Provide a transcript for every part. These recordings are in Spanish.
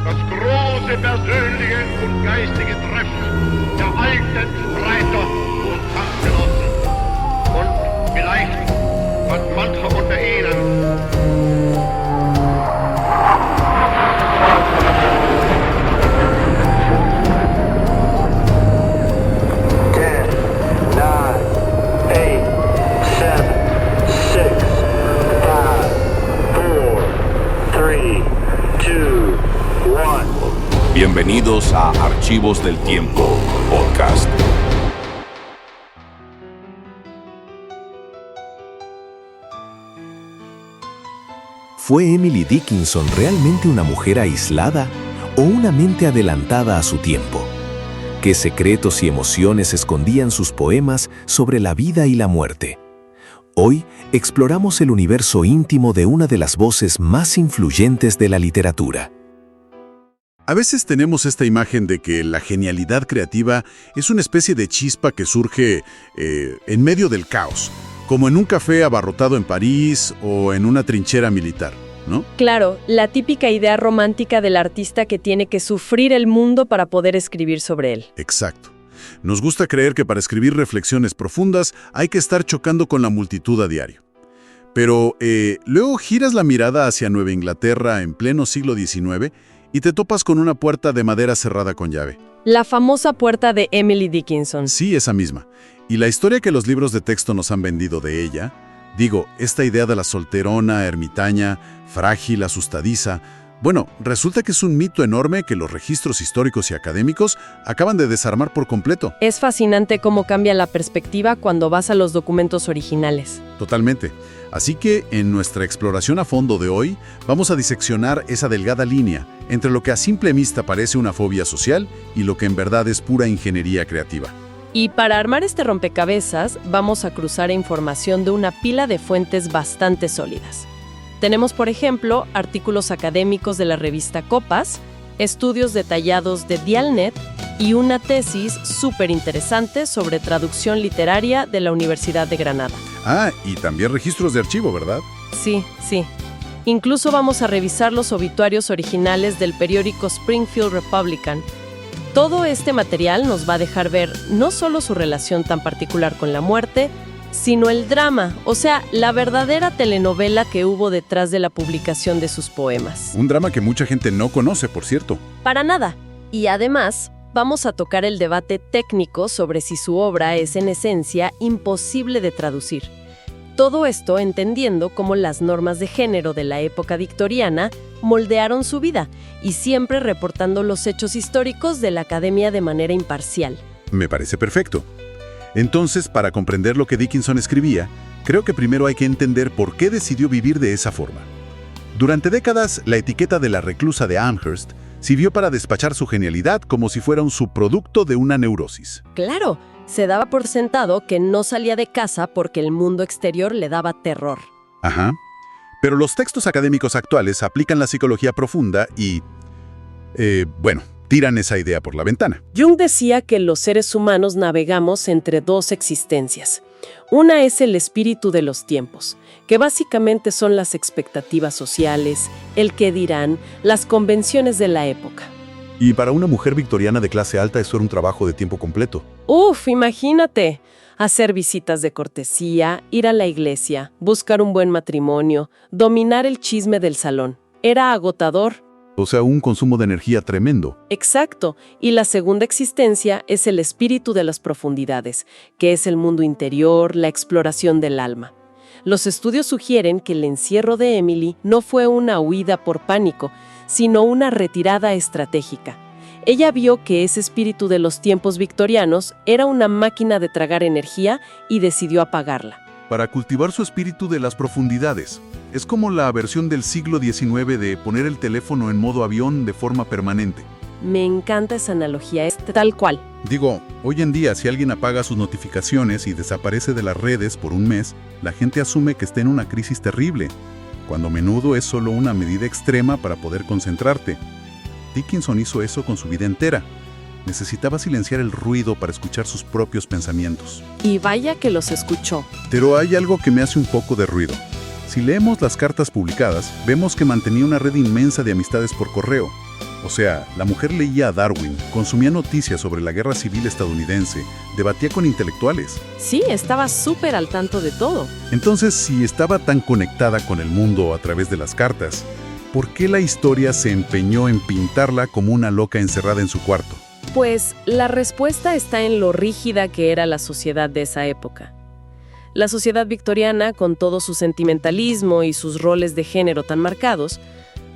Das große persönliche und geistige Treffen der alten Streiter und Kampfgenossen. Und vielleicht hat mancher unter ihnen Bienvenidos a Archivos del Tiempo, podcast. ¿Fue Emily Dickinson realmente una mujer aislada o una mente adelantada a su tiempo? ¿Qué secretos y emociones escondían sus poemas sobre la vida y la muerte? Hoy exploramos el universo íntimo de una de las voces más influyentes de la literatura. A veces tenemos esta imagen de que la genialidad creativa es una especie de chispa que surge en medio del caos, como en un café abarrotado en París o en una trinchera militar, ¿no? Claro, la típica idea romántica del artista que tiene que sufrir el mundo para poder escribir sobre él. Exacto. Nos gusta creer que para escribir reflexiones profundas hay que estar chocando con la multitud a diario. Pero luego giras la mirada hacia Nueva Inglaterra en pleno siglo XIX y te topas con una puerta de madera cerrada con llave. La famosa puerta de Emily Dickinson. Sí, esa misma. Y la historia que los libros de texto nos han vendido de ella, esta idea de la solterona, ermitaña, frágil, asustadiza, bueno, resulta que es un mito enorme que los registros históricos y académicos acaban de desarmar por completo. Es fascinante cómo cambia la perspectiva cuando vas a los documentos originales. Totalmente. Así que en nuestra exploración a fondo de hoy, vamos a diseccionar esa delgada línea entre lo que a simple vista parece una fobia social y lo que en verdad es pura ingeniería creativa. Y para armar este rompecabezas, vamos a cruzar información de una pila de fuentes bastante sólidas. Tenemos, por ejemplo, artículos académicos de la revista Copas, estudios detallados de Dialnet y una tesis súper interesante sobre traducción literaria de la Universidad de Granada. Ah, y también registros de archivo, ¿verdad? Sí. Incluso vamos a revisar los obituarios originales del periódico Springfield Republican. Todo este material nos va a dejar ver no solo su relación tan particular con la muerte, sino el drama, o sea, la verdadera telenovela que hubo detrás de la publicación de sus poemas. Un drama que mucha gente no conoce, por cierto. Para nada. Y además, vamos a tocar el debate técnico sobre si su obra es en esencia imposible de traducir. Todo esto entendiendo cómo las normas de género de la época victoriana moldearon su vida y siempre reportando los hechos históricos de la academia de manera imparcial. Me parece perfecto. Entonces, para comprender lo que Dickinson escribía, creo que primero hay que entender por qué decidió vivir de esa forma. Durante décadas, la etiqueta de la reclusa de Amherst sirvió para despachar su genialidad como si fuera un subproducto de una neurosis. Claro, se daba por sentado que no salía de casa porque el mundo exterior le daba terror. Ajá. Pero los textos académicos actuales aplican la psicología profunda y, tiran esa idea por la ventana. Jung decía que los seres humanos navegamos entre dos existencias. Una es el espíritu de los tiempos, que básicamente son las expectativas sociales, el qué dirán, las convenciones de la época. Y para una mujer victoriana de clase alta eso era un trabajo de tiempo completo. Imagínate. Hacer visitas de cortesía, ir a la iglesia, buscar un buen matrimonio, dominar el chisme del salón. Era agotador. O sea, un consumo de energía tremendo. Exacto. Y la segunda existencia es el espíritu de las profundidades, que es el mundo interior, la exploración del alma. Los estudios sugieren que el encierro de Emily no fue una huida por pánico, sino una retirada estratégica. Ella vio que ese espíritu de los tiempos victorianos era una máquina de tragar energía y decidió apagarla. Para cultivar su espíritu de las profundidades. Es como la versión del siglo XIX de poner el teléfono en modo avión de forma permanente. Me encanta esa analogía, es tal cual. Hoy en día si alguien apaga sus notificaciones y desaparece de las redes por un mes, la gente asume que está en una crisis terrible, cuando a menudo es solo una medida extrema para poder concentrarte. Dickinson hizo eso con su vida entera. Necesitaba silenciar el ruido para escuchar sus propios pensamientos. Y vaya que los escuchó. Pero hay algo que me hace un poco de ruido. Si leemos las cartas publicadas, vemos que mantenía una red inmensa de amistades por correo. O sea, la mujer leía a Darwin, consumía noticias sobre la guerra civil estadounidense, debatía con intelectuales. Sí, estaba súper al tanto de todo. Entonces, si estaba tan conectada con el mundo a través de las cartas, ¿por qué la historia se empeñó en pintarla como una loca encerrada en su cuarto? Pues la respuesta está en lo rígida que era la sociedad de esa época. La sociedad victoriana, con todo su sentimentalismo y sus roles de género tan marcados,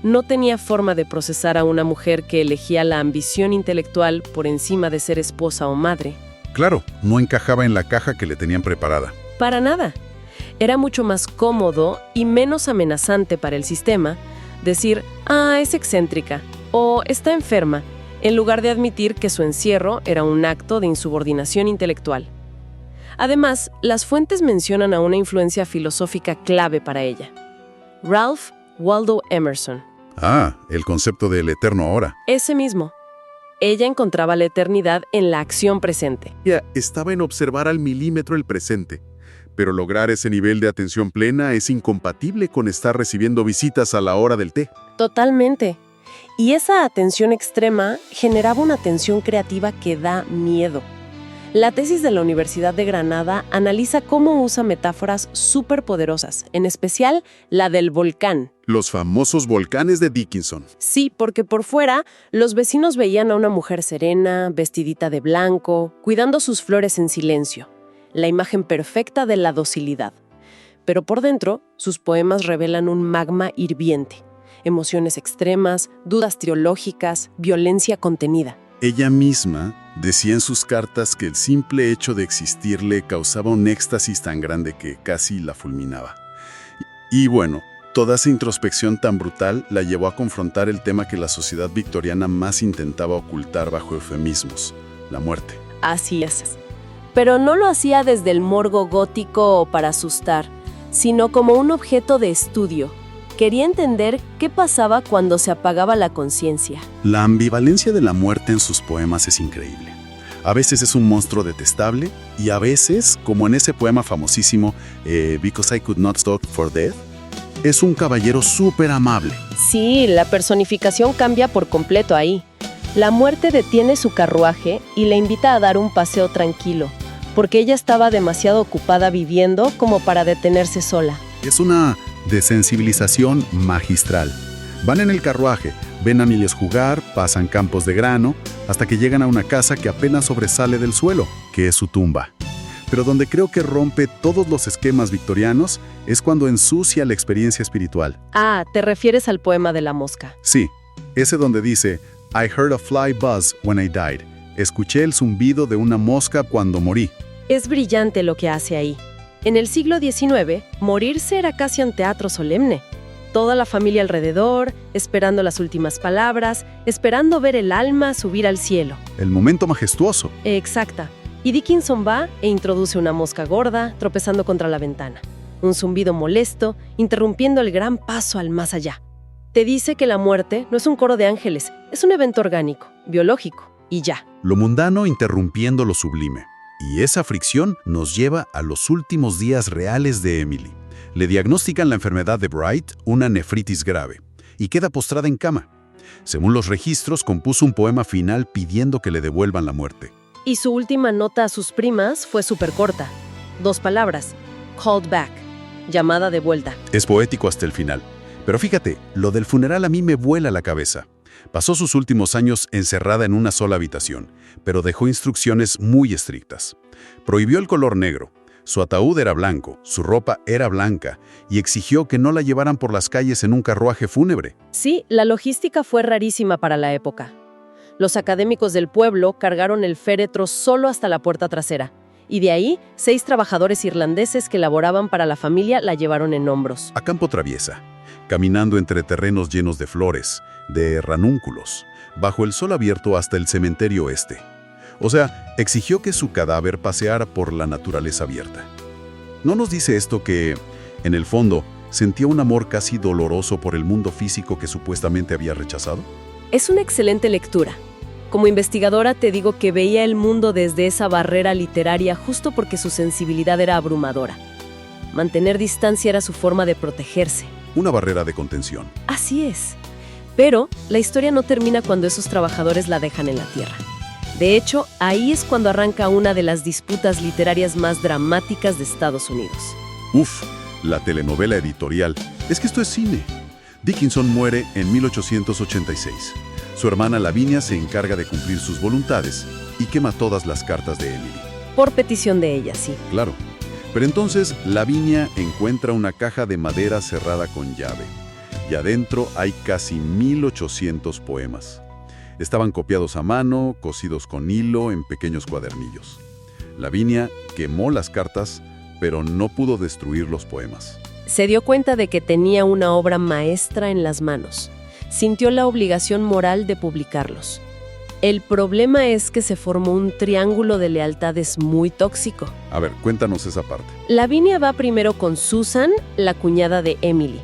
no tenía forma de procesar a una mujer que elegía la ambición intelectual por encima de ser esposa o madre. Claro, no encajaba en la caja que le tenían preparada. Para nada. Era mucho más cómodo y menos amenazante para el sistema decir, es excéntrica o está enferma, en lugar de admitir que su encierro era un acto de insubordinación intelectual. Además, las fuentes mencionan a una influencia filosófica clave para ella: Ralph Waldo Emerson. El concepto del eterno ahora. Ese mismo. Ella encontraba la eternidad en la acción presente. Ella estaba en observar al milímetro el presente, pero lograr ese nivel de atención plena es incompatible con estar recibiendo visitas a la hora del té. Totalmente. Y esa atención extrema generaba una tensión creativa que da miedo. La tesis de la Universidad de Granada analiza cómo usa metáforas superpoderosas, en especial la del volcán. Los famosos volcanes de Dickinson. Sí, porque por fuera, los vecinos veían a una mujer serena, vestidita de blanco, cuidando sus flores en silencio. La imagen perfecta de la docilidad. Pero por dentro, sus poemas revelan un magma hirviente. Emociones extremas, dudas teológicas, violencia contenida. Ella misma decía en sus cartas que el simple hecho de existir le causaba un éxtasis tan grande que casi la fulminaba. Y bueno, toda esa introspección tan brutal la llevó a confrontar el tema que la sociedad victoriana más intentaba ocultar bajo eufemismos: la muerte. Así es. Pero no lo hacía desde el morbo gótico o para asustar, sino como un objeto de estudio. Quería entender qué pasaba cuando se apagaba la conciencia. La ambivalencia de la muerte en sus poemas es increíble. A veces es un monstruo detestable y a veces, como en ese poema famosísimo, Because I Could Not Stop for Death, es un caballero súper amable. Sí, la personificación cambia por completo ahí. La muerte detiene su carruaje y le invita a dar un paseo tranquilo, porque ella estaba demasiado ocupada viviendo como para detenerse sola. Es una desensibilización magistral. Van en el carruaje, ven a niños jugar, pasan campos de grano, hasta que llegan a una casa que apenas sobresale del suelo, que es su tumba. Pero donde creo que rompe todos los esquemas victorianos es cuando ensucia la experiencia espiritual. ¿Te refieres al poema de la mosca? Sí, ese donde dice: I heard a fly buzz when I died. Escuché el zumbido de una mosca cuando morí. Es brillante lo que hace ahí. En el siglo XIX, morirse era casi un teatro solemne. Toda la familia alrededor, esperando las últimas palabras, esperando ver el alma subir al cielo. El momento majestuoso. Exacta. Y Dickinson va e introduce una mosca gorda tropezando contra la ventana. Un zumbido molesto, interrumpiendo el gran paso al más allá. Te dice que la muerte no es un coro de ángeles, es un evento orgánico, biológico, y ya. Lo mundano interrumpiendo lo sublime. Y esa fricción nos lleva a los últimos días reales de Emily. Le diagnostican la enfermedad de Bright, una nefritis grave, y queda postrada en cama. Según los registros, compuso un poema final pidiendo que le devuelvan la muerte. Y su última nota a sus primas fue súper corta. 2 palabras: called back, llamada de vuelta. Es poético hasta el final. Pero fíjate, lo del funeral a mí me vuela la cabeza. Pasó sus últimos años encerrada en una sola habitación, pero dejó instrucciones muy estrictas. Prohibió el color negro. Su ataúd era blanco, su ropa era blanca, y exigió que no la llevaran por las calles en un carruaje fúnebre. Sí, la logística fue rarísima para la época. Los académicos del pueblo cargaron el féretro solo hasta la puerta trasera, y de ahí 6 trabajadores irlandeses que laboraban para la familia la llevaron en hombros. A campo traviesa, caminando entre terrenos llenos de flores, de ranúnculos, bajo el sol abierto hasta el cementerio oeste. O sea, exigió que su cadáver paseara por la naturaleza abierta. ¿No nos dice esto que, en el fondo, sentía un amor casi doloroso por el mundo físico que supuestamente había rechazado? Es una excelente lectura. Como investigadora te digo que veía el mundo desde esa barrera literaria justo porque su sensibilidad era abrumadora. Mantener distancia era su forma de protegerse. Una barrera de contención. Así es. Pero la historia no termina cuando esos trabajadores la dejan en la tierra. De hecho, ahí es cuando arranca una de las disputas literarias más dramáticas de Estados Unidos. Uf, la telenovela editorial. Es que esto es cine. Dickinson muere en 1886. Su hermana Lavinia se encarga de cumplir sus voluntades y quema todas las cartas de Emily. Por petición de ella, sí. Claro. Pero entonces Lavinia encuentra una caja de madera cerrada con llave. Y adentro hay casi 1800 poemas. Estaban copiados a mano, cosidos con hilo en pequeños cuadernillos. Lavinia quemó las cartas, pero no pudo destruir los poemas. Se dio cuenta de que tenía una obra maestra en las manos. Sintió la obligación moral de publicarlos. El problema es que se formó un triángulo de lealtades muy tóxico. A ver, cuéntanos esa parte. Lavinia va primero con Susan, la cuñada de Emily,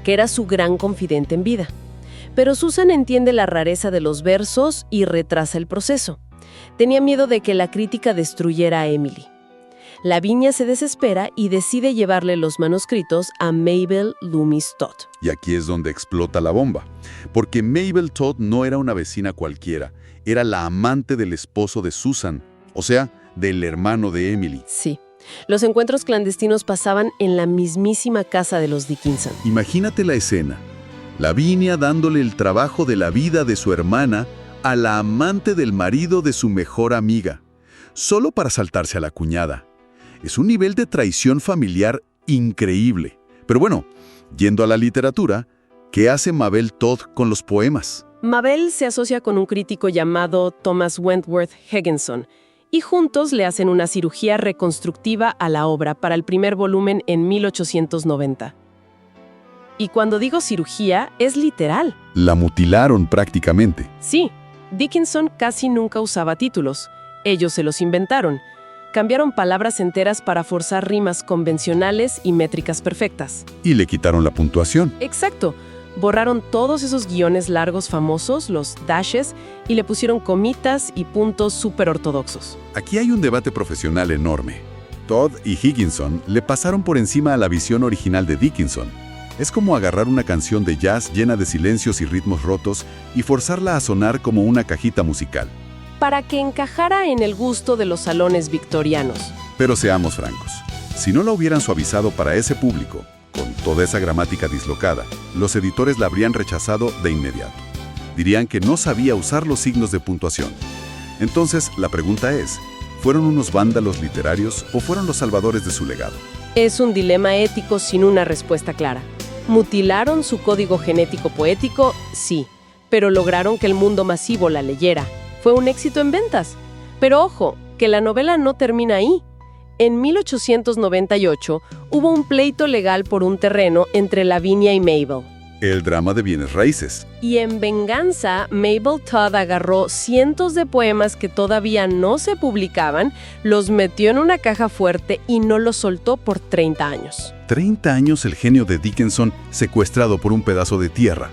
que era su gran confidente en vida. Pero Susan entiende la rareza de los versos y retrasa el proceso. Tenía miedo de que la crítica destruyera a Emily. Lavinia se desespera y decide llevarle los manuscritos a Mabel Loomis Todd. Y aquí es donde explota la bomba. Porque Mabel Todd no era una vecina cualquiera, era la amante del esposo de Susan, o sea, del hermano de Emily. Sí. Los encuentros clandestinos pasaban en la mismísima casa de los Dickinson. Imagínate la escena. Lavinia dándole el trabajo de la vida de su hermana a la amante del marido de su mejor amiga, solo para saltarse a la cuñada. Es un nivel de traición familiar increíble. Pero bueno, yendo a la literatura, ¿qué hace Mabel Todd con los poemas? Mabel se asocia con un crítico llamado Thomas Wentworth Higginson, y juntos le hacen una cirugía reconstructiva a la obra para el primer volumen en 1890. Y cuando digo cirugía, es literal. La mutilaron prácticamente. Sí, Dickinson casi nunca usaba títulos. Ellos se los inventaron. Cambiaron palabras enteras para forzar rimas convencionales y métricas perfectas. Y le quitaron la puntuación. Exacto. Borraron todos esos guiones largos famosos, los dashes, y le pusieron comitas y puntos súper ortodoxos. Aquí hay un debate profesional enorme. Todd y Higginson le pasaron por encima a la visión original de Dickinson. Es como agarrar una canción de jazz llena de silencios y ritmos rotos y forzarla a sonar como una cajita musical. Para que encajara en el gusto de los salones victorianos. Pero seamos francos, si no la hubieran suavizado para ese público, con toda esa gramática dislocada, los editores la habrían rechazado de inmediato. Dirían que no sabía usar los signos de puntuación. Entonces, la pregunta es, ¿fueron unos vándalos literarios o fueron los salvadores de su legado? Es un dilema ético sin una respuesta clara. ¿Mutilaron su código genético poético? Sí, pero lograron que el mundo masivo la leyera. Fue un éxito en ventas. Pero ojo, que la novela no termina ahí. En 1898 hubo un pleito legal por un terreno entre Lavinia y Mabel. El drama de bienes raíces. Y en venganza, Mabel Todd agarró cientos de poemas que todavía no se publicaban, los metió en una caja fuerte y no los soltó por 30 años. 30 años el genio de Dickinson secuestrado por un pedazo de tierra.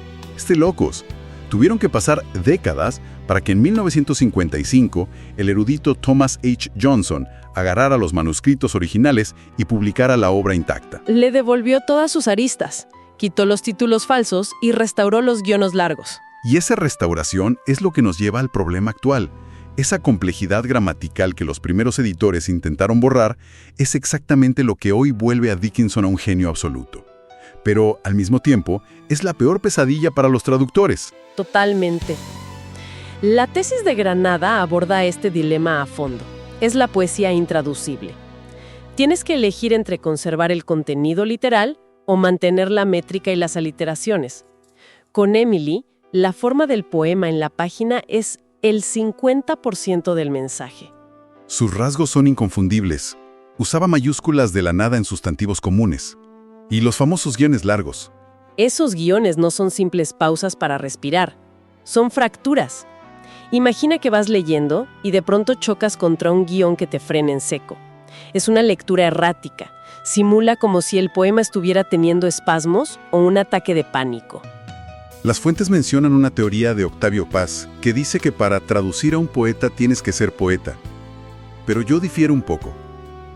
Locos. Tuvieron que pasar décadas para que en 1955 el erudito Thomas H. Johnson agarrara los manuscritos originales y publicara la obra intacta. Le devolvió todas sus aristas, quitó los títulos falsos y restauró los guiones largos. Y esa restauración es lo que nos lleva al problema actual. Esa complejidad gramatical que los primeros editores intentaron borrar es exactamente lo que hoy vuelve a Dickinson a un genio absoluto. Pero, al mismo tiempo, es la peor pesadilla para los traductores. Totalmente. La tesis de Granada aborda este dilema a fondo. Es la poesía intraducible. Tienes que elegir entre conservar el contenido literal o mantener la métrica y las aliteraciones. Con Emily, la forma del poema en la página es el 50% del mensaje. Sus rasgos son inconfundibles. Usaba mayúsculas de la nada en sustantivos comunes. Y los famosos guiones largos. Esos guiones no son simples pausas para respirar. Son fracturas. Imagina que vas leyendo y de pronto chocas contra un guión que te frena en seco. Es una lectura errática. Simula como si el poema estuviera teniendo espasmos o un ataque de pánico. Las fuentes mencionan una teoría de Octavio Paz que dice que para traducir a un poeta tienes que ser poeta. Pero yo difiero un poco.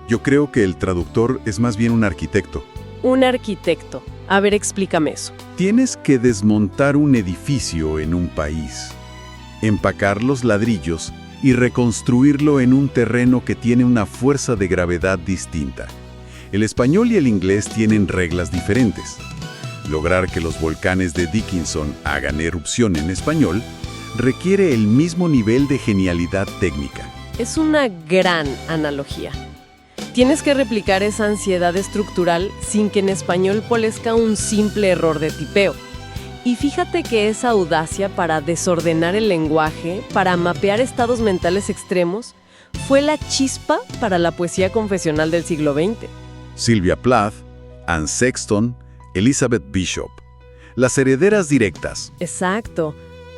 Yo creo que el traductor es más bien un arquitecto. Un arquitecto. A ver, explícame eso. Tienes que desmontar un edificio en un país, empacar los ladrillos y reconstruirlo en un terreno que tiene una fuerza de gravedad distinta. El español y el inglés tienen reglas diferentes. Lograr que los volcanes de Dickinson hagan erupción en español requiere el mismo nivel de genialidad técnica. Es una gran analogía. Tienes que replicar esa ansiedad estructural sin que en español polezca un simple error de tipeo. Y fíjate que esa audacia para desordenar el lenguaje, para mapear estados mentales extremos, fue la chispa para la poesía confesional del siglo XX. Sylvia Plath, Anne Sexton, Elizabeth Bishop. Las herederas directas. Exacto.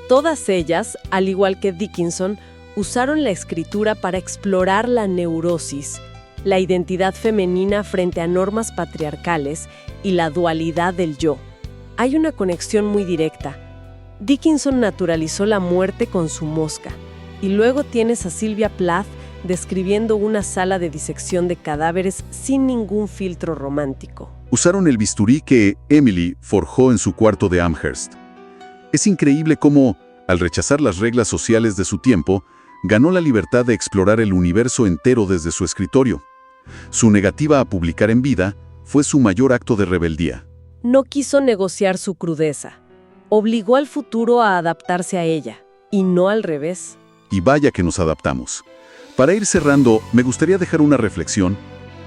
Todas ellas, al igual que Dickinson, usaron la escritura para explorar la neurosis, la identidad femenina frente a normas patriarcales y la dualidad del yo. Hay una conexión muy directa. Dickinson naturalizó la muerte con su mosca, y luego tienes a Sylvia Plath describiendo una sala de disección de cadáveres sin ningún filtro romántico. Usaron el bisturí que Emily forjó en su cuarto de Amherst. Es increíble cómo, al rechazar las reglas sociales de su tiempo, ganó la libertad de explorar el universo entero desde su escritorio. Su negativa a publicar en vida fue su mayor acto de rebeldía. No quiso negociar su crudeza. Obligó al futuro a adaptarse a ella, y no al revés. Y vaya que nos adaptamos. Para ir cerrando, me gustaría dejar una reflexión,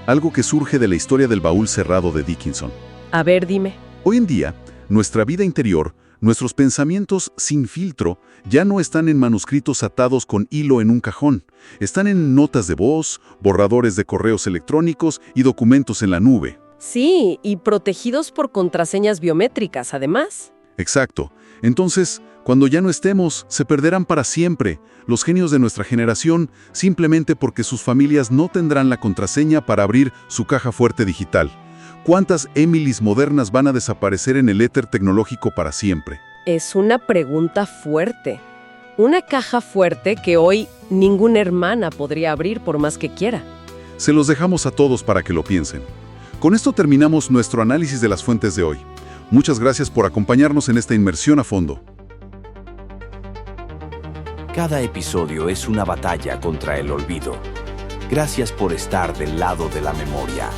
algo que surge de la historia del baúl cerrado de Dickinson. A ver, dime. Hoy en día, nuestra vida interior, nuestros pensamientos sin filtro, ya no están en manuscritos atados con hilo en un cajón. Están en notas de voz, borradores de correos electrónicos y documentos en la nube. Sí, y protegidos por contraseñas biométricas, además. Exacto. Entonces, cuando ya no estemos, se perderán para siempre los genios de nuestra generación simplemente porque sus familias no tendrán la contraseña para abrir su caja fuerte digital. ¿Cuántas Emilys modernas van a desaparecer en el éter tecnológico para siempre? Es una pregunta fuerte. Una caja fuerte que hoy ninguna hermana podría abrir por más que quiera. Se los dejamos a todos para que lo piensen. Con esto terminamos nuestro análisis de las fuentes de hoy. Muchas gracias por acompañarnos en esta inmersión a fondo. Cada episodio es una batalla contra el olvido. Gracias por estar del lado de la memoria.